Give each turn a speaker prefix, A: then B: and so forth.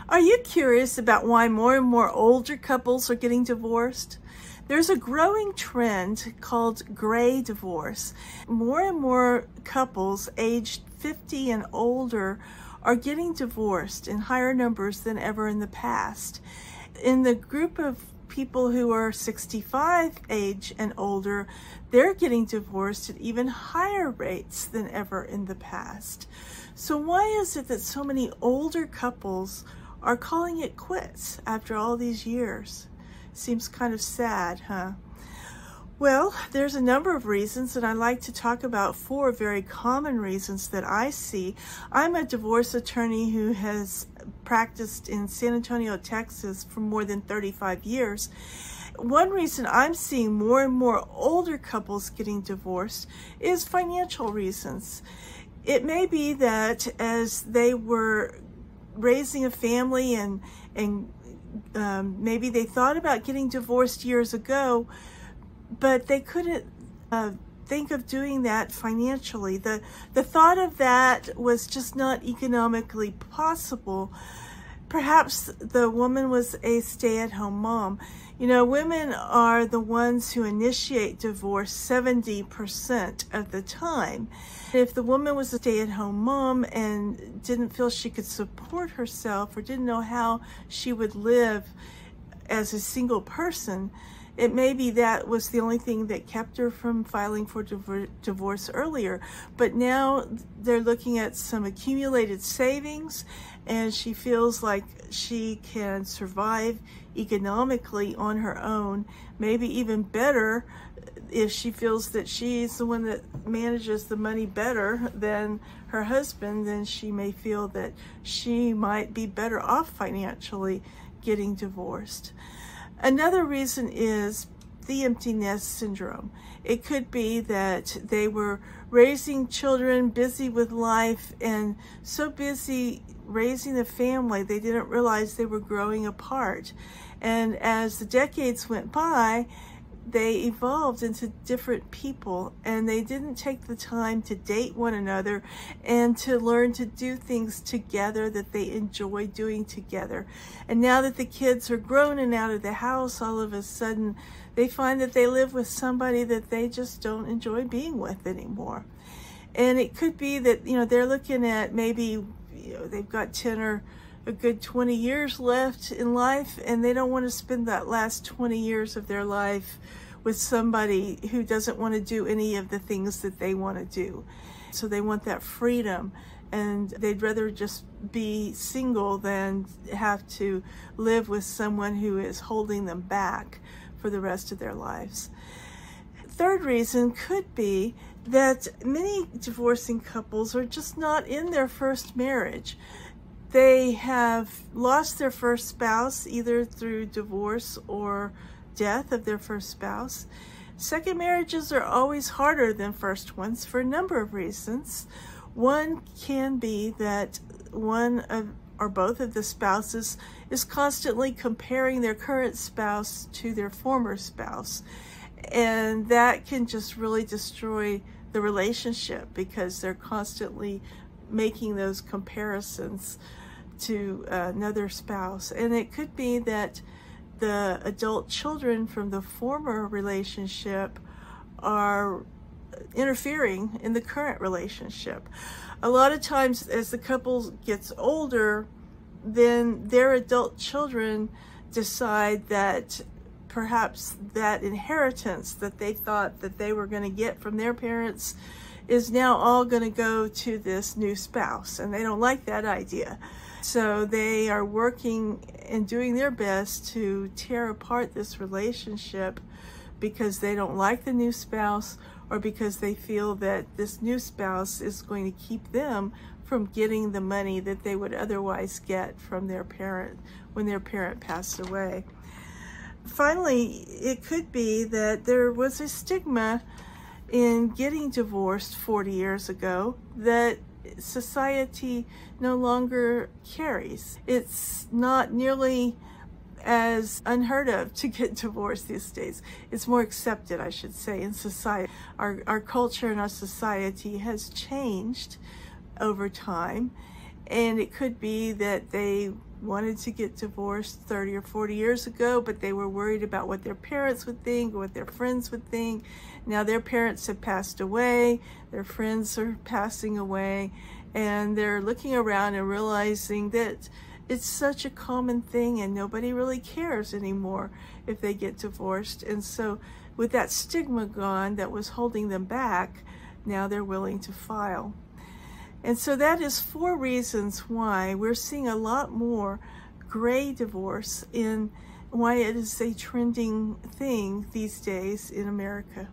A: Are you curious about why more and more older couples are getting divorced? There's a growing trend called gray divorce. More and more couples aged 50 and older are getting divorced in higher numbers than ever in the past. In the group of people who are 65 age and older, they're getting divorced at even higher rates than ever in the past. So why is it that so many older couples are calling it quits after all these years? Seems kind of sad, huh? Well, there's a number of reasons, and I like to talk about 4 very common reasons that I see. I'm a divorce attorney who has practiced in San Antonio, Texas for more than 35 years. One reason I'm seeing more and more older couples getting divorced is financial reasons. It may be that as they were raising a family and maybe they thought about getting divorced years ago, but they couldn't think of doing that financially. The thought of that was just not economically possible. Perhaps the woman was a stay-at-home mom. You know, women are the ones who initiate divorce 70% of the time. If the woman was a stay-at-home mom and didn't feel she could support herself or didn't know how she would live as a single person, it may be that was the only thing that kept her from filing for divorce earlier. But now they're looking at some accumulated savings, and she feels like she can survive economically on her own, maybe even better if she feels that she's the one that manages the money better than her husband. Then she may feel that she might be better off financially getting divorced. Another reason is the empty nest syndrome. It could be that they were raising children, busy with life, and so busy raising a family, they didn't realize they were growing apart. And as the decades went by, they evolved into different people, and they didn't take the time to date one another and to learn to do things together that they enjoy doing together. And now that the kids are grown and out of the house, all of a sudden they find that they live with somebody that they just don't enjoy being with anymore. And it could be that, you know, they're looking at maybe, you know, they've got 10 or a good 20 years left in life, and they don't want to spend that last 20 years of their life with somebody who doesn't want to do any of the things that they want to do. So they want that freedom, and they'd rather just be single than have to live with someone who is holding them back for the rest of their lives. Third reason could be that many divorcing couples are just not in their first marriage. They have lost their first spouse either through divorce or death of their first spouse. Second marriages are always harder than first ones for a number of reasons. One can be that one of or both of the spouses is constantly comparing their current spouse to their former spouse. And that can just really destroy the relationship because they're constantly making those comparisons to another spouse. And it could be that the adult children from the former relationship are interfering in the current relationship. A lot of times as the couple gets older, then their adult children decide that perhaps that inheritance that they thought that they were going to get from their parents is now all going to go to this new spouse, and they don't like that idea. So they are working and doing their best to tear apart this relationship because they don't like the new spouse, or because they feel that this new spouse is going to keep them from getting the money that they would otherwise get from their parent when their parent passed away. Finally, it could be that there was a stigma in getting divorced 40 years ago that society no longer carries. It's not nearly as unheard of to get divorced these days. It's more accepted, I should say, in society. Our culture and our society has changed over time, And it could be that they wanted to get divorced 30 or 40 years ago, but they were worried about what their parents would think or what their friends would think. Now their parents have passed away, their friends are passing away, and they're looking around and realizing that it's such a common thing and nobody really cares anymore if they get divorced. And so with that stigma gone that was holding them back, now they're willing to file. And so that is 4 reasons why we're seeing a lot more gray divorce, in why it is a trending thing these days in America.